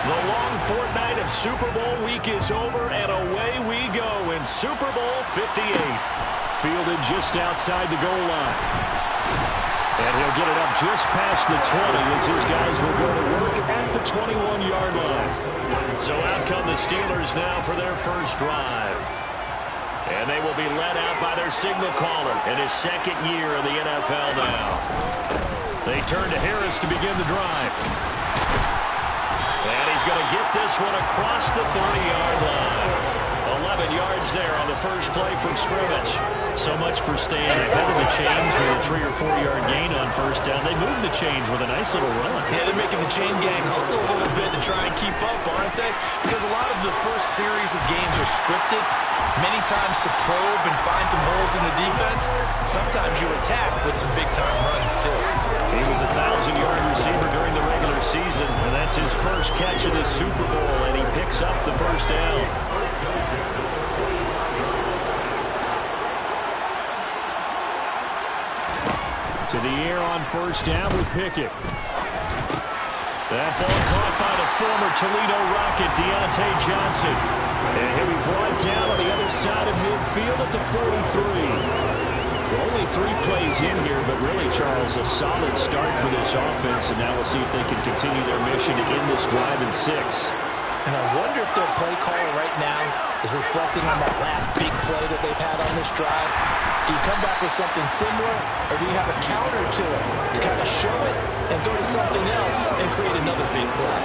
The long fortnight of Super Bowl week is over, and away we go in Super Bowl 58. Fielded just outside the goal line. And he'll get it up just past the 20 as his guys will go to work at the 21-yard line. So out come the Steelers now for their first drive. And they will be led out by their signal caller in his second year in the NFL now. They turn to Harris to begin the drive. And he's going to get this one across the 30-yard line. 11 yards there on the first play from scrimmage. So much for staying ahead of the chains with a 3- or 4-yard gain on first down. They move the chains with a nice little run. Yeah, they're making the chain gang hustle a little bit to try and keep up, aren't they? Because a lot of the first series of games are scripted, many times to probe and find some holes in the defense. Sometimes you attack with some big-time runs, too. He was a 1,000-yard receiver during the regular season, and that's his first catch of this Super Bowl, and he picks up the first down. To the air on first down with Pickett. That ball caught by the former Toledo Rocket, Deontay Johnson. And he'll be brought down on the other side of midfield at the 43. Only 3 plays in here, but really, Charles, a solid start for this offense. And now we'll see if they can continue their mission to end this drive in 6. And I wonder if their play caller right now is reflecting on that last big play that they've had on this drive. Do you come back with something similar, or do you have a counter to it to kind of show it and go to something else and create another big play?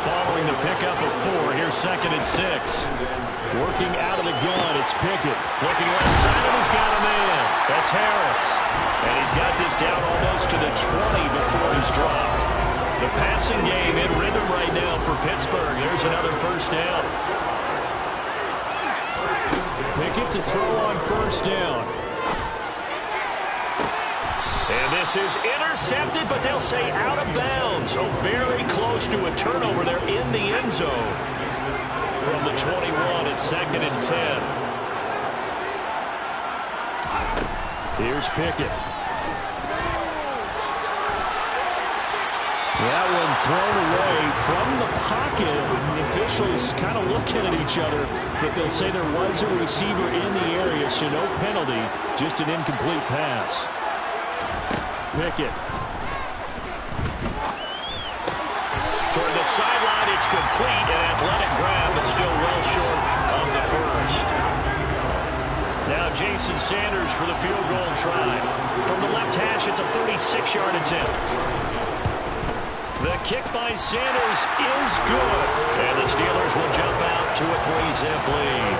Following the pickup of 4, here's 2nd and 6. Working out of the gun, it's Pickett. Looking left side, and he's got a man. That's Harris. And he's got this down almost to the 20 before he's dropped. The passing game in rhythm right now for Pittsburgh. There's another first down. Pickett to throw on first down. And this is intercepted, but they'll say out of bounds. So very close to a turnover there in the end zone. From the 21, it's 2nd and 10. Here's Pickett. That one thrown away from the pocket. The officials kind of looking at each other, but they'll say there was a receiver in the area, so no penalty, just an incomplete pass. Pickett. Toward the sideline, it's complete, an athletic grab, but still well short of the first. Now Jason Sanders for the field goal try. From the left hash, it's a 36-yard attempt. The kick by Sanders is good. And the Steelers will jump out to a 3-zip lead.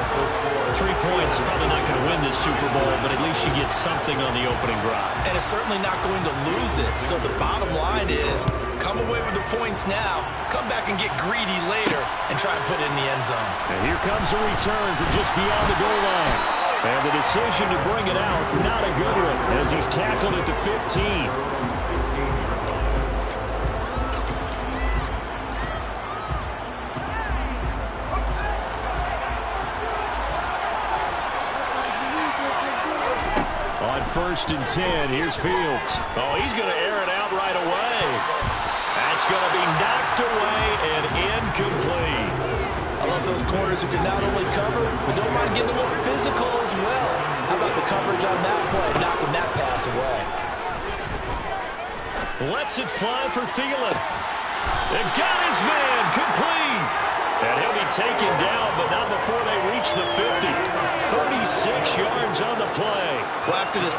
3 points, probably not going to win this Super Bowl, but at least you get something on the opening drive. And it's certainly not going to lose it. So the bottom line is, come away with the points now, come back and get greedy later, and try and put it in the end zone. And here comes a return from just beyond the goal line. And the decision to bring it out, not a good one, as he's tackled at the 15. First and 10, here's Fields. Oh, he's going to air it out right away. That's going to be knocked away and incomplete. I love those corners who can not only cover, but don't mind getting a little physical as well. How about the coverage on that play, knocking that pass away? Lets it fly for Thielen. And got his man complete. And he'll be taken down, but not before they reach the 50. 36 yards on the play. Well, after this...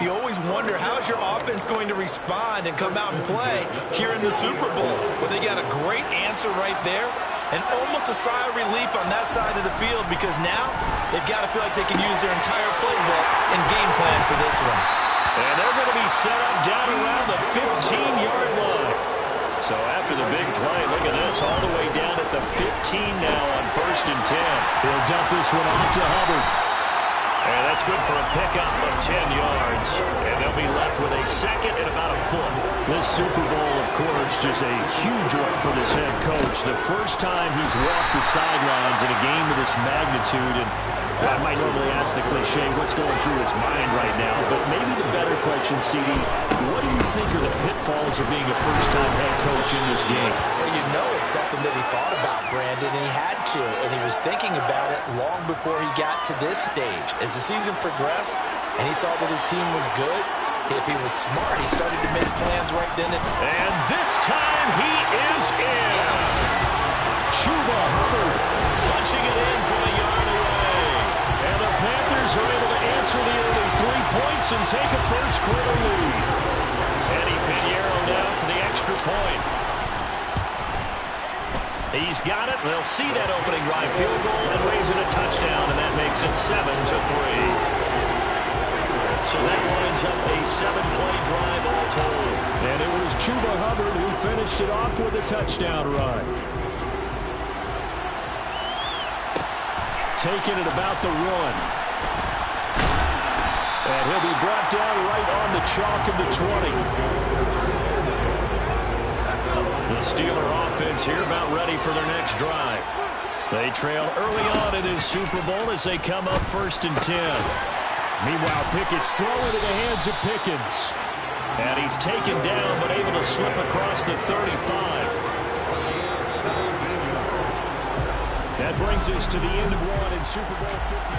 you always wonder, how's your offense going to respond and come out and play here in the Super Bowl? Well, they got a great answer right there, and almost a sigh of relief on that side of the field, because now they've got to feel like they can use their entire playbook and game plan for this one. And they're going to be set up down around the 15-yard line. So after the big play, look at this, all the way down at the 15 now on first and 10. He'll dump this one off to Hubbard. And that's good for a pickup of 10 yards. And they'll be left with a second and about a foot. This Super Bowl, of course, just a huge one for this head coach. The first time he's walked the sidelines in a game of this magnitude. And I might normally ask the cliche, what's going through his mind right now? But maybe the better question, CD, what do you think are the pitfalls of being a first-time head coach in this game? Well, you know it's something that he thought about, Brandon, and he had to. And he was thinking about it long before he got to this stage. As the season progressed and he saw that his team was good, if he was smart, he started to make plans right then. And this time he is in. Chuba Hubbard punching it in from a yard away. And the Panthers are able to answer the early 3 points and take a first-quarter lead. Eddie Pinheiro now for the extra point. He's got it. They'll see that opening drive field goal and raise it a touchdown, and that makes it 7-3. So that winds up a 7-play drive all told. And it was Chuba Hubbard who finished it off with a touchdown run. Taking it about the run. And he'll be brought down right on the chalk of the 20. The Steeler offense here about ready for their next drive. They trail early on in this Super Bowl as they come up 1st and 10. Meanwhile, Pickett's throwing into the hands of Pickens. And he's taken down but able to slip across the 35. That brings us to the end of one in Super Bowl 50.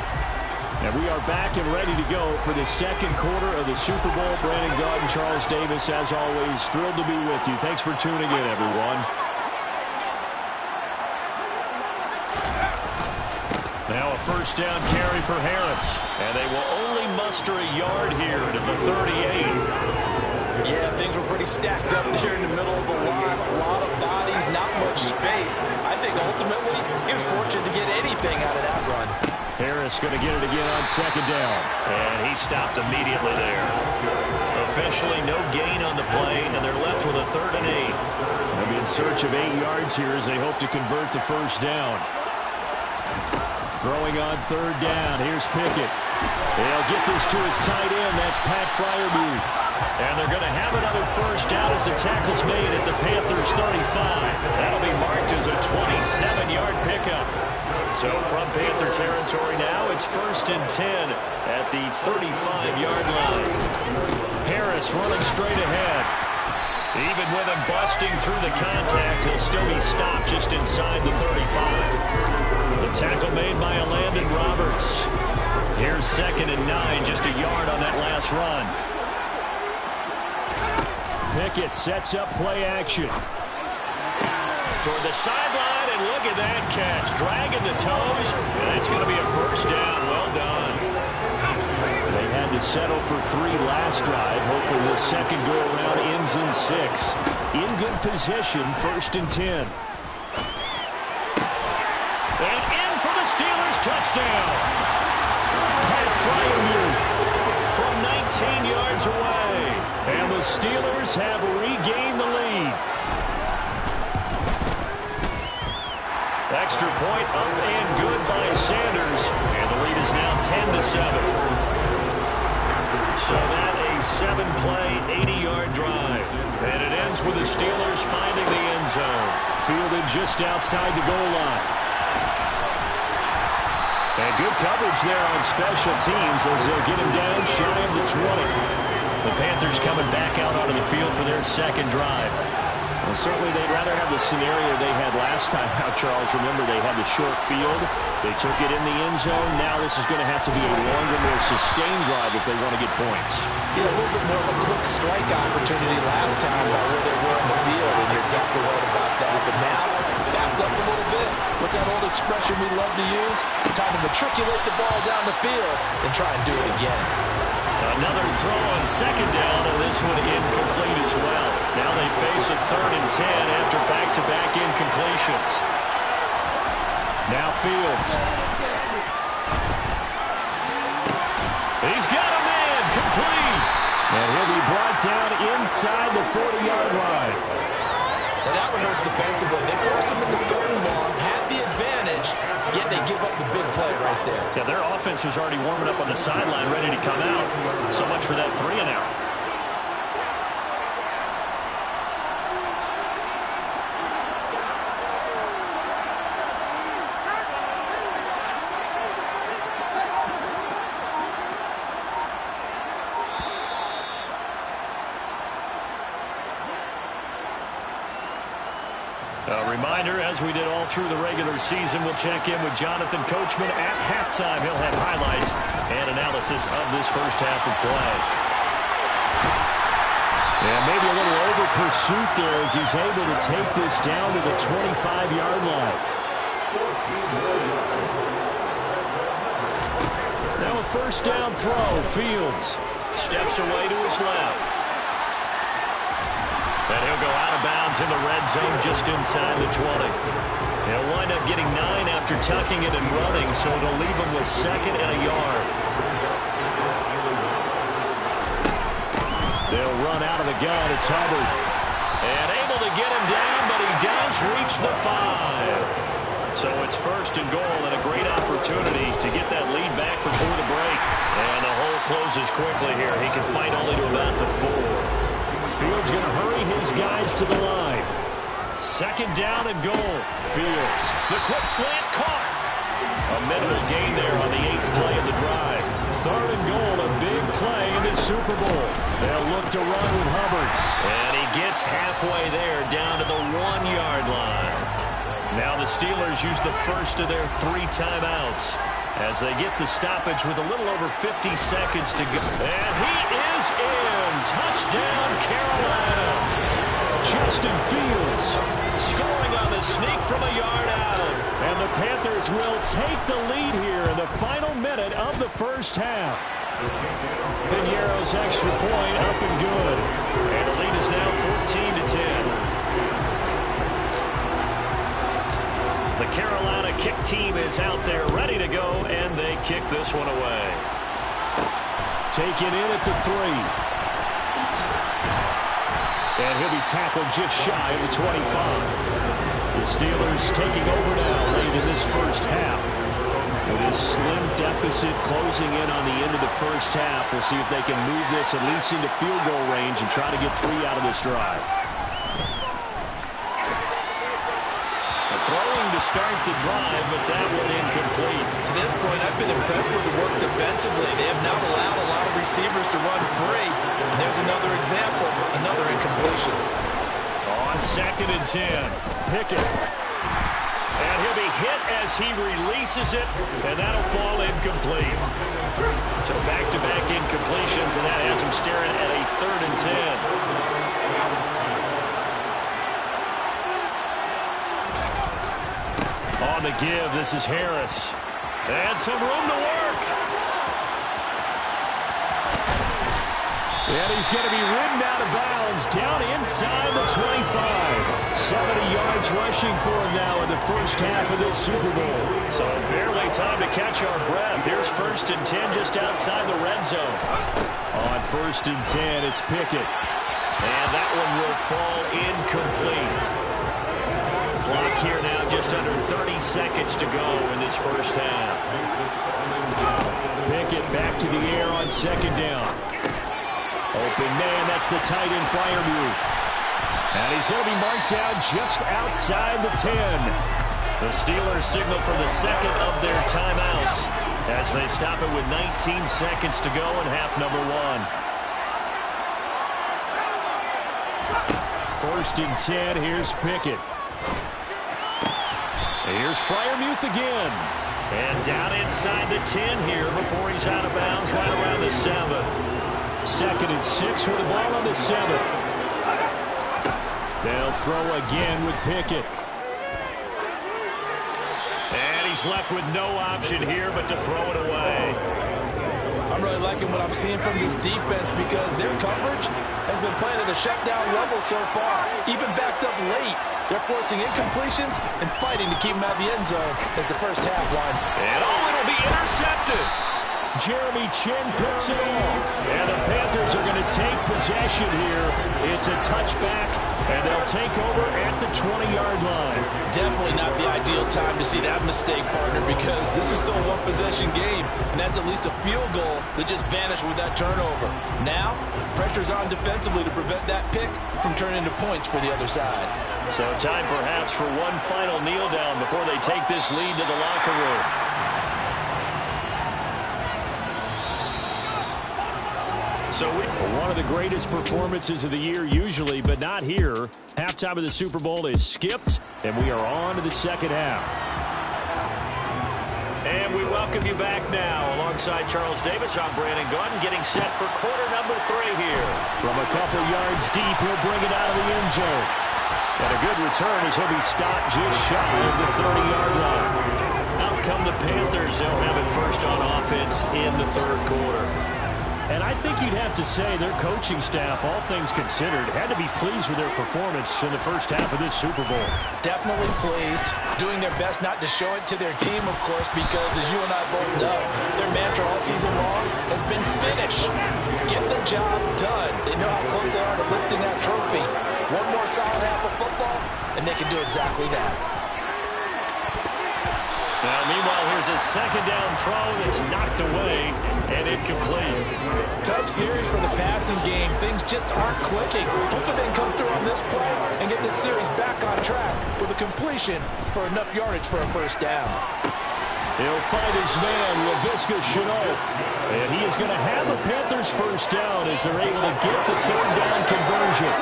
And we are back and ready to go for the second quarter of the Super Bowl. Brandon Gaudin, Charles Davis, as always, thrilled to be with you. Thanks for tuning in, everyone. Now a first down carry for Harris. And they will only muster a yard here to the 38. Yeah, things were pretty stacked up there in the middle of the line. A lot of bodies, not much space. I think ultimately he was fortunate to get anything out of that run. Harris going to get it again on second down. And he stopped immediately there. Officially no gain on the play, and they're left with a 3rd and 8. They'll be in search of 8 yards here as they hope to convert the first down. Throwing on 3rd down. Here's Pickett. They'll get this to his tight end. That's Pat Freiermuth. And they're going to have another first down as the tackle's made at the Panthers' 35. That'll be marked as a 27-yard pickup. So from Panther territory now, it's 1st and 10 at the 35-yard line. Harris running straight ahead. Even with him busting through the contact, he'll still be stopped just inside the 35. The tackle made by Landon Roberts. Here's 2nd and 9, just a yard on that last run. Pickett sets up play action. Toward the sideline, and look at that catch. Dragging the toes, and it's going to be a first down. Well done. They had to settle for 3 last drive, hoping the second go-around ends in 6. In good position, 1st and 10. And in for the Steelers, touchdown. Pat Freiermuth from 19 yards away. And the Steelers have regained the lead. Extra point up and good by Sanders. And the lead is now 10-7. So that a 7-play, 80-yard drive. And it ends with the Steelers finding the end zone. Fielded just outside the goal line. And good coverage there on special teams as they'll get him down shy of the 20. The Panthers coming back out onto the field for their second drive. Well, certainly they'd rather have the scenario they had last time out, Charles. Remember, they had the short field. They took it in the end zone. Now this is going to have to be a longer, more sustained drive if they want to get points. Yeah, a little bit more of a quick strike opportunity last time about where they were in the field, and you're exactly right about that. But now, backed up a little bit. What's that old expression we love to use? Time to matriculate the ball down the field and try and do it again. Another throw on second down, and this one incomplete as well. Now they face a 3rd and 10 after back-to-back incompletions. Now Fields. He's got a man, complete. And he'll be brought down inside the 40-yard line. And that one hurts defensively. They force him into 3rd and long, had the advantage, yet they give up the big play right right there. Yeah, their offense was already warming up on the sideline, ready to come out. So much for that 3-and-out. A reminder, as we did all through the regular season, we'll check in with Jonathan Coachman at halftime. He'll have highlights and analysis of this first half of play. And maybe a little over pursuit there as he's able to take this down to the 25-yard line. Now a first down throw. Fields steps away to his left. And he'll go out of bounds in the red zone just inside the 20. He'll wind up getting 9 after tucking it and running, so it'll leave him with 2nd and a yard. They'll run out of the gun. It's Hubbard. And able to get him down, but he does reach the 5. So it's 1st and goal and a great opportunity to get that lead back before the break. And the hole closes quickly here. He can fight only to about the 4. Fields going to hurry his guys to the line. 2nd down and goal. Fields. The quick slant caught. A minimal gain there on the 8th play of the drive. 3rd and goal, a big play in the Super Bowl. They'll look to run with Hubbard. And he gets halfway there down to the 1-yard line. Now the Steelers use the first of their 3 timeouts as they get the stoppage with a little over 50 seconds to go. And he is in. Touchdown, Carolina. Justin Fields scoring on the sneak from a yard out. And the Panthers will take the lead here in the final minute of the first half. Piñeiro's extra point up and good. And the lead is now 14-10. The Carolina kick team is out there ready to go, and they kick this one away. Taken in at the 3. And he'll be tackled just shy of the 25. The Steelers taking over now late in this first half. With a slim deficit closing in on the end of the first half, we'll see if they can move this at least into field goal range and try to get 3 out of this drive. Throwing to start the drive, but that one incomplete. To this point, I've been impressed with the work defensively. They have not allowed a lot of receivers to run free. And there's another example, another incompletion. On 2nd and 10, Pickett. And he'll be hit as he releases it, and that'll fall incomplete. So back-to-back incompletions, and that has him staring at a 3rd and 10. On the give, this is Harris. And some room to work. And he's going to be ridden out of bounds down inside the 25. 70 yards rushing for him now in the first half of this Super Bowl. So barely time to catch our breath. Here's 1st and 10 just outside the red zone. On 1st and 10, it's Pickett. And that one will fall incomplete. Clock here now, just under 30 seconds to go in this first half. Pickett back to the air on 2nd down. Open man, that's the tight end Freiermuth. And he's going to be marked down just outside the 10. The Steelers signal for the 2nd of their timeouts as they stop it with 19 seconds to go in half number 1. 1st and 10, here's Pickett. Here's Freiermuth again. And down inside the 10 here before he's out of bounds right around the 7. 2nd and 6 with the ball on the 7. They'll throw again with Pickett. And he's left with no option here but to throw it away. I'm really liking what I'm seeing from this defense because their coverage has been playing at a shutdown level so far, even backed up late. They're forcing incompletions and fighting to keep them out of the end zone as the first half won. And it'll be intercepted. Jeremy Chinn picks it off. And the Panthers are going to take possession here. It's a touchback, and they'll take over at the 20-yard line. Definitely not the ideal time to see that mistake, partner, because this is still a one-possession game, and that's at least a field goal that just vanished with that turnover. Now, pressure's on defensively to prevent that pick from turning into points for the other side. So time perhaps for one final kneel down before they take this lead to the locker room. So one of the greatest performances of the year usually, but not here. Halftime of the Super Bowl is skipped, and we are on to the second half. And we welcome you back now. Alongside Charles Davis, I'm Brandon Gaudin, getting set for quarter number 3 here. From a couple yards deep, he'll bring it out of the end zone. And a good return as he'll be stopped just shy of the 30-yard line. Out come the Panthers. They'll have it first on offense in the third quarter. And I think you'd have to say their coaching staff, all things considered, had to be pleased with their performance in the first half of this Super Bowl. Definitely pleased, doing their best not to show it to their team, of course, because as you and I both know, their mantra all season long has been finish. Get the job done. They know how close they are to lifting that trophy. One more solid half of football, and they can do exactly that. Now, meanwhile, here's a second down throw that's knocked away and incomplete. Tough series for the passing game. Things just aren't clicking. Hoping they can come through on this play and get this series back on track with a completion for enough yardage for a first down. He'll find his man, Laviska Shenault. And he is going to have a Panthers first down as they're able to get the third down conversion.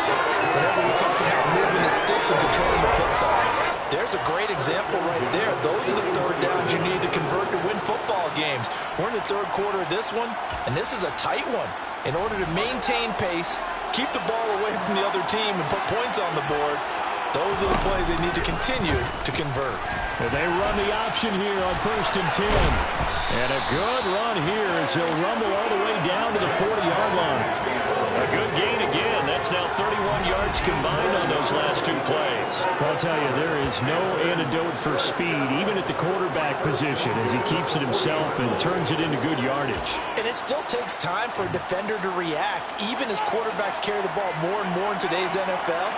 Whenever we talk about moving the sticks and controlling the football, there's a great example right there. Those are the third downs you need to convert to win football games. We're in the third quarter of this one, and this is a tight one. In order to maintain pace, keep the ball away from the other team, and put points on the board, those are the plays they need to continue to convert. And they run the option here on 1st and 10. And a good run here as he'll rumble all the way down to the 40-yard line. A good gain again. That's now 31 yards combined on those last 2 plays. I'll tell you, there is no antidote for speed, even at the quarterback position, as he keeps it himself and turns it into good yardage. And it still takes time for a defender to react, even as quarterbacks carry the ball more and more in today's NFL.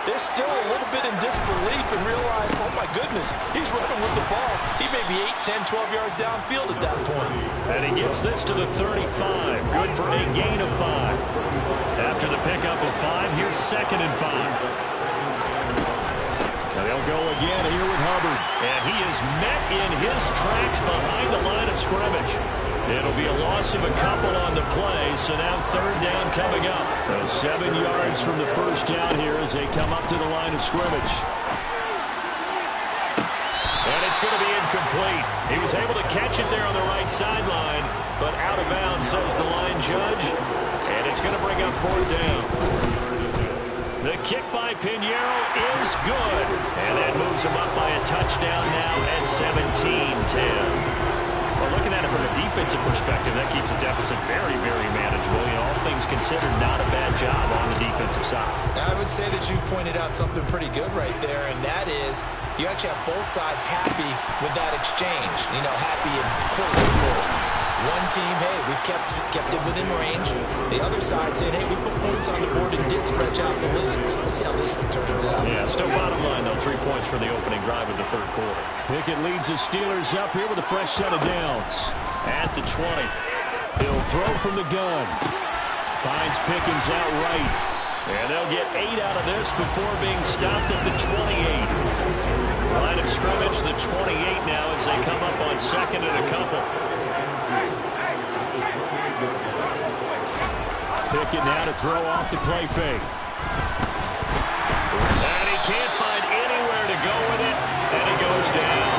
They're still a little bit in disbelief and realize, oh my goodness, he's running with the ball. He may be 8, 10, 12 yards downfield at that point. And he gets this to the 35. Good for a gain of 5. After the pickup of 5, here's 2nd and 5. And they'll go again here with Hubbard. And he is met in his tracks behind the line of scrimmage. It'll be a loss of a couple on the play, so now third down coming up. So 7 yards from the first down here as they come up to the line of scrimmage. And it's going to be incomplete. He was able to catch it there on the right sideline, but out of bounds, says the line judge. And it's going to bring up 4th down. The kick by Pinheiro is good. And that moves him up by a touchdown now at 17-10. Well, looking at it from a defensive perspective, that keeps the deficit very, very manageable. You know, all things considered, not a bad job on the defensive side. I would say that you pointed out something pretty good right there, and that is you actually have both sides happy with that exchange. You know, happy and quotes, of course. One team, hey, we've kept it within range. The other side saying, hey, we put points on the board and did stretch out the lead. Let's see how this one turns out. Yeah, still bottom line, though. 3 points for the opening drive of the third quarter. Pickett leads the Steelers up here with a fresh set of downs. At the 20. He'll throw from the gun. Finds Pickens out right. And they'll get 8 out of this before being stopped at the 28. Line of scrimmage, the 28 now as they come up on 2nd and a couple. Pickett now to throw off the play fake. And he can't find anywhere to go with it. And he goes down.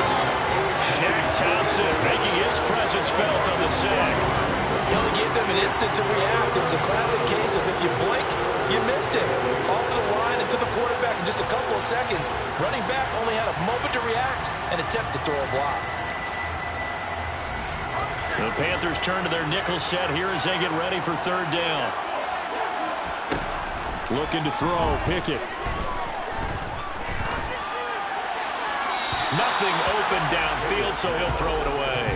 Shaq Thompson making his presence felt on the sack. He only gave them an instant to react. It was a classic case of if you blink, you missed him. Off the line and to the quarterback in just a couple of seconds. Running back only had a moment to react and attempt to throw a block. The Panthers turn to their nickel set here as they get ready for third down. Looking to throw, Pickett. Nothing open downfield, and so he'll throw it away.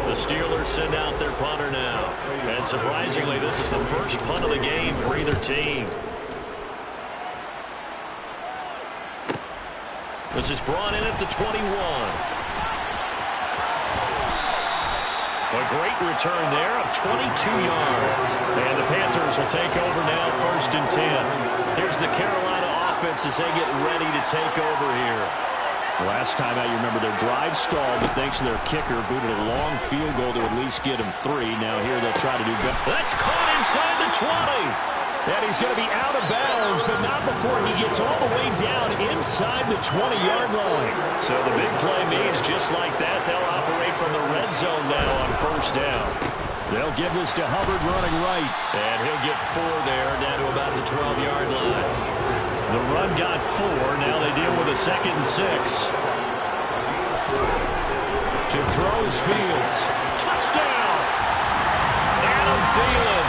The Steelers send out their punter now. And surprisingly, this is the first punt of the game for either team. This is brought in at the 21. A great return there of 22 yards. And the Panthers will take over now, 1st and 10. Here's the Carolina offense as they get ready to take over here. Last time out, you remember their drive stalled, but thanks to their kicker, booted a long field goal to at least get them 3. Now here they'll try to do better. That's caught inside the 20. And he's going to be out of bounds, but not before he gets all the way down inside the 20-yard line. So the big play means just like that, they'll operate from the red zone now on 1st down. They'll give this to Hubbard running right. And he'll get 4 there, down to about the 12-yard line. The run got 4. Now they deal with a 2nd and 6. To throws Fields. Touchdown! Adam Thielen.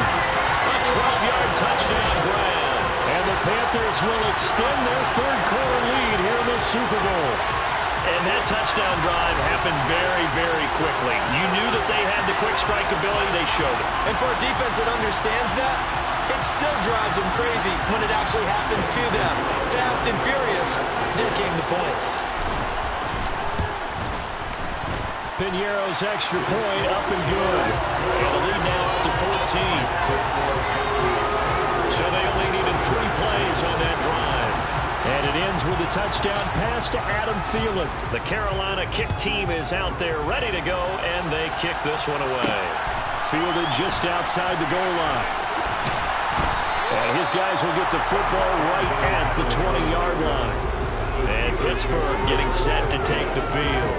A 12-yard touchdown grab. And the Panthers will extend their 3rd quarter lead here in the Super Bowl. And that touchdown drive happened very, very quickly. You knew that they had the quick strike ability. They showed it. And for a defense that understands that, it still drives them crazy when it actually happens to them. Fast and furious, then came the points. Piñeiro's extra point up and good. And the lead now up to 14. So they only needed 3 plays on that drive. And it ends with a touchdown pass to Adam Thielen. The Carolina kick team is out there ready to go, and they kick this one away. Fielded just outside the goal line. And his guys will get the football right at the 20-yard line. And Pittsburgh getting set to take the field.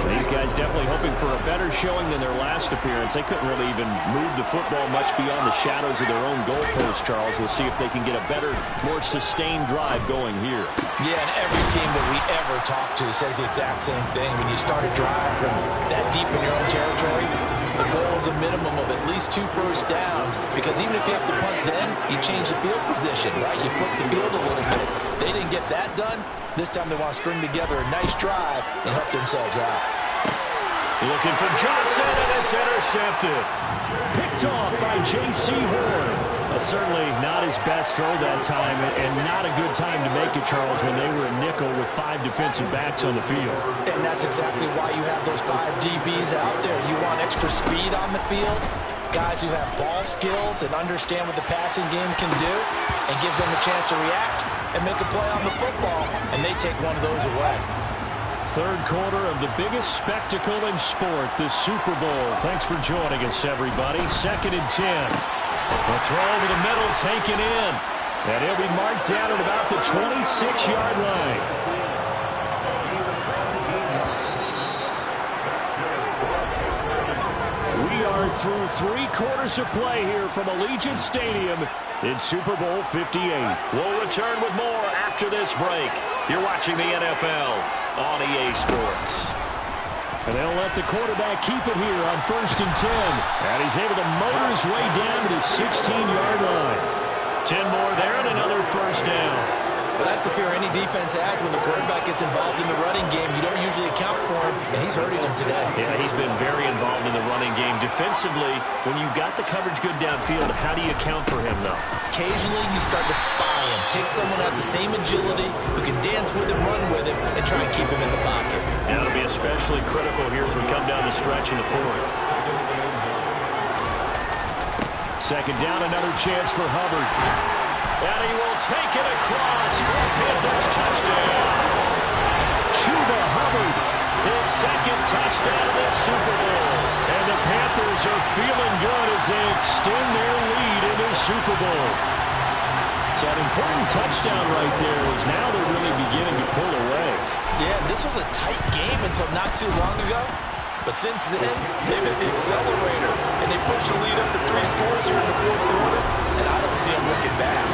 These guys definitely hoping for a better showing than their last appearance. They couldn't really even move the football much beyond the shadows of their own goalpost, Charles. We'll see if they can get a better, more sustained drive going here. Yeah, and every team that we ever talk to says the exact same thing. When you start a drive from that deep in your own territory, the goal is a minimum of at least 2 first downs, because even if you have to punt then, you change the field position, right? You flip the field a little bit. They didn't get that done. This time they want to string together a nice drive and help themselves out. Looking for Johnson, and it's intercepted. Picked off by J.C. Horn. Certainly not his best throw that time, and not a good time to make it, Charles, when they were a nickel with 5 defensive backs on the field. And that's exactly why you have those 5 DBs out there. You want extra speed on the field, guys who have ball skills and understand what the passing game can do, and gives them a chance to react and make a play on the football, and they take one of those away. 3rd quarter of the biggest spectacle in sport, the Super Bowl. Thanks for joining us, everybody. 2nd and 10. The throw over the middle, taken in. And he'll be marked down at about the 26-yard line. We are through 3 quarters of play here from Allegiant Stadium in Super Bowl 58. We'll return with more after this break. You're watching the NFL on EA Sports. And they'll let the quarterback keep it here on 1st and 10. And he's able to motor his way down to the 16-yard line. 10 more there and another 1st down. But that's the fear any defense has when the quarterback gets involved in the running game. You don't usually account for him, and he's hurting them today. Yeah, he's been very involved in the running game. Defensively, when you got the coverage good downfield, how do you account for him, though? Occasionally, you start to spy him. Take someone who has the same agility, who can dance with him, run with him, and try and keep him in the pocket. And it'll be especially critical here as we come down the stretch in the 4th. 2nd down, another chance for Hubbard. And he will take it across for a Panthers touchdown. Chuba Hubbard, his 2nd touchdown of the Super Bowl. And the Panthers are feeling good as they extend their lead in the Super Bowl. So an important touchdown right there as now they're really beginning to pull away. Yeah, this was a tight game until not too long ago. But since then, they've hit the accelerator, and they pushed the lead up to 3 scores here in the 4th quarter, and I don't see them looking back.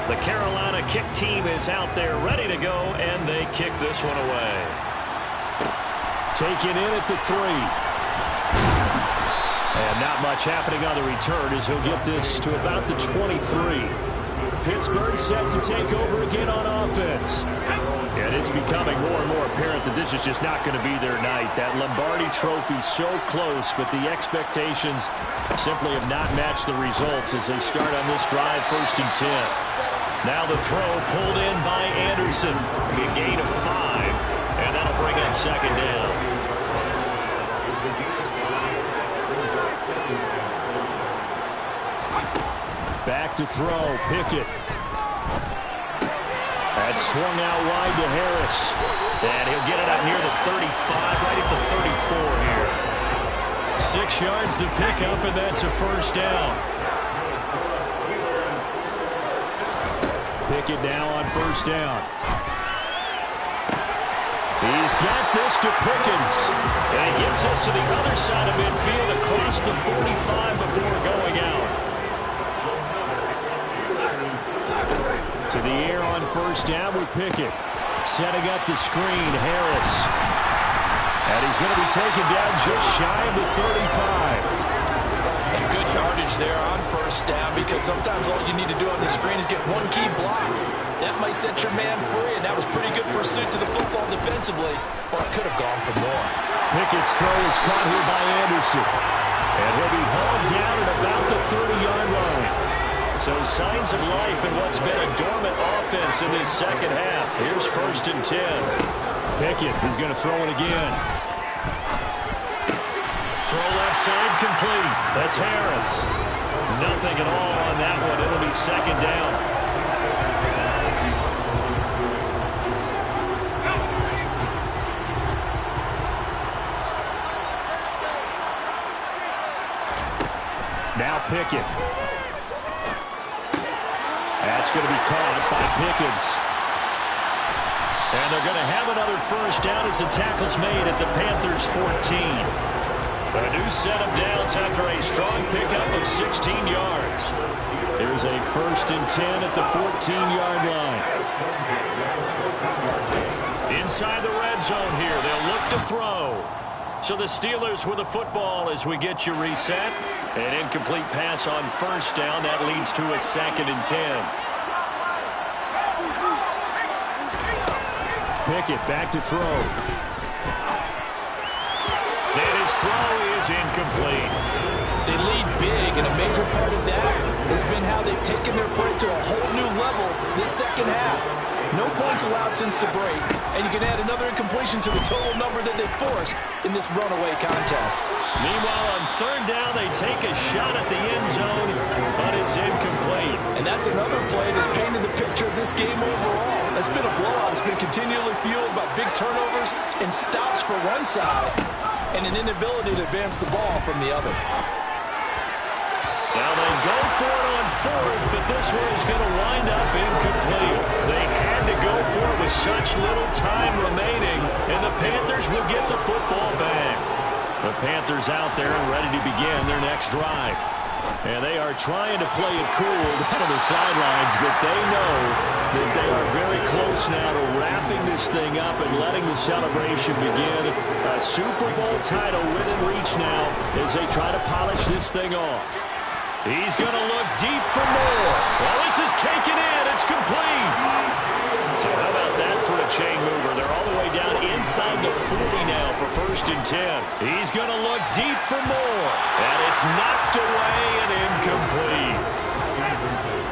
The Carolina kick team is out there ready to go, and they kick this one away. Taken in at the 3. And not much happening on the return as he'll get this to about the 23. Pittsburgh set to take over again on offense. becoming more and more apparent that this is just not going to be their night. That Lombardi Trophy so close, but the expectations simply have not matched the results as they start on this drive, 1st and 10. Now the throw pulled in by Anderson. A gain of 5, and that'll bring up 2nd down. Back to throw, Pickett. That swung out wide to Harris. And he'll get it up near the 35, right at the 34 here. 6 yards to pick up, and that's a 1st down. Pickett now on 1st down. He's got this to Pickens. And he gets us to the other side of midfield across the 45 before going out. To the air on 1st down with Pickett. Setting up the screen, Harris. And he's going to be taken down just shy of the 35. And good yardage there on 1st down, because sometimes all you need to do on the screen is get one key block. That might set your man free, and that was pretty good pursuit to the football defensively. Or it could have gone for more. Pickett's throw is caught here by Anderson. And he'll be hauled down at about the 30-yard line. So signs of life in what's been a dormant offense in this 2nd half. Here's 1st and 10. Pickett is going to throw it again. Throw left side complete. That's Harris. Nothing at all on that one. It'll be 2nd down. Now Pickett. That's going to be caught by Pickens. And they're going to have another 1st down as the tackle's made at the Panthers' 14. A new set of downs after a strong pickup of 16 yards. Here's a 1st and 10 at the 14-yard line. Inside the red zone here, they'll look to throw. So the Steelers with the football as we get you reset. An incomplete pass on 1st down. That leads to a 2nd and 10. Pickett back to throw. And his throw is incomplete. They lead big, and a major part of that has been how they've taken their play to a whole new level this 2nd half. No points allowed since the break, and you can add another incompletion to the total number that they forced in this runaway contest. Meanwhile, on 3rd down, they take a shot at the end zone, but it's incomplete. And that's another play that's painted the picture of this game overall. It's been a blowout. It's been continually fueled by big turnovers and stops for one side and an inability to advance the ball from the other. Now they go for it on 4th, but this one is going to wind up incomplete. They had to go for it with such little time remaining, and the Panthers will get the football back. The Panthers out there and ready to begin their next drive. And they are trying to play it cool down on the sidelines, but they know that they are very close now to wrapping this thing up and letting the celebration begin. A Super Bowl title within reach now as they try to polish this thing off. He's going to look deep for more. Well, this is taken in. It's complete. So how about that for a chain mover? They're all the way down inside the 40 now for 1st and 10. He's going to look deep for more. And it's knocked away and incomplete.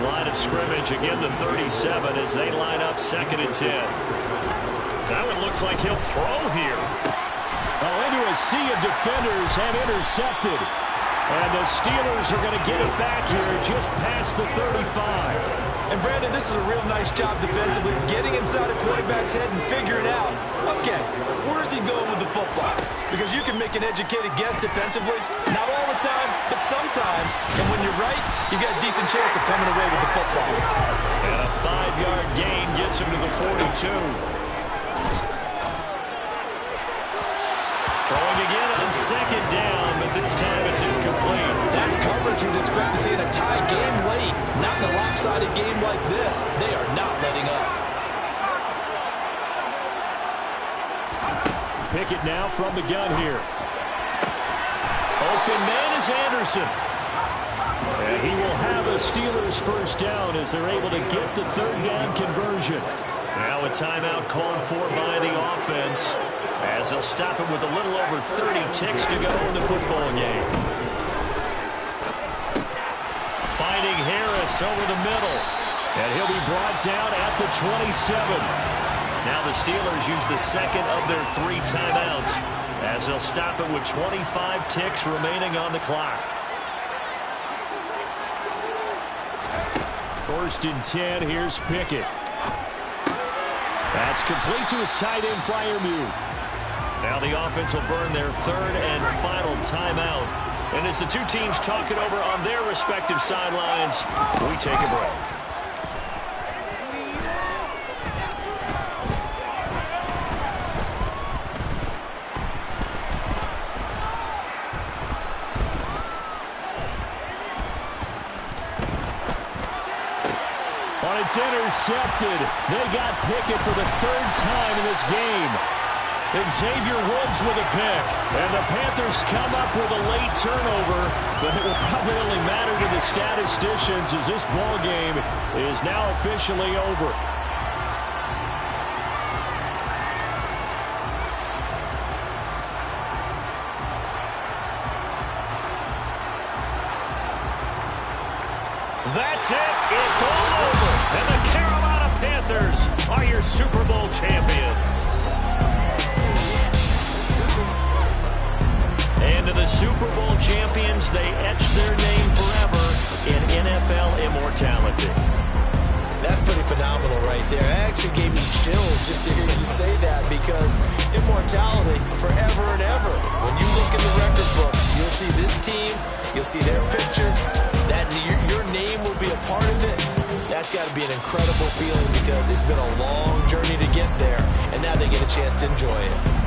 Line of scrimmage, again the 37 as they line up 2nd and 10. That one looks like he'll throw here. Oh, into a sea of defenders and intercepted. And the Steelers are going to get it back here just past the 35. And, Brandon, this is a real nice job defensively, getting inside a quarterback's head and figuring out, okay, where's he going with the football? Because you can make an educated guess defensively, not all the time, but sometimes. And when you're right, you got a decent chance of coming away with the football. And a 5-yard gain gets him to the 42. Throwing again on 2nd down, but this time it's incomplete. That's coverage you'd expect to see in a tie game late. Not in a lopsided game like this. They are not letting up. Pickett now from the gun here. Open man is Anderson. And he will have a Steelers 1st down as they're able to get the 3rd down conversion. Now a timeout called for by the offense, as they'll stop it with a little over 30 ticks to go in the football game. Finding Harris over the middle, and he'll be brought down at the 27. Now the Steelers use the second of their 3 timeouts, as they'll stop it with 25 ticks remaining on the clock. 1st and 10, here's Pickett. That's complete to his tight end Freiermuth. Now the offense will burn their 3rd and final timeout. And as the two teams talk it over on their respective sidelines, we take a break. It's intercepted. They got Pickett for the 3rd time in this game. And Xavier Woods with a pick. And the Panthers come up with a late turnover, but it will probably only matter to the statisticians as this ball game is now officially over. That's it. It's all over. And the Carolina Panthers are your Super Bowl champions. And to the Super Bowl champions, they etch their name forever in NFL immortality. That's pretty phenomenal right there. It actually gave me chills just to hear you say that, because immortality forever and ever. When you look in the record books, you'll see this team, you'll see their picture, that your name will be a part of it. That's got to be an incredible feeling, because it's been a long journey to get there, and now they get a chance to enjoy it.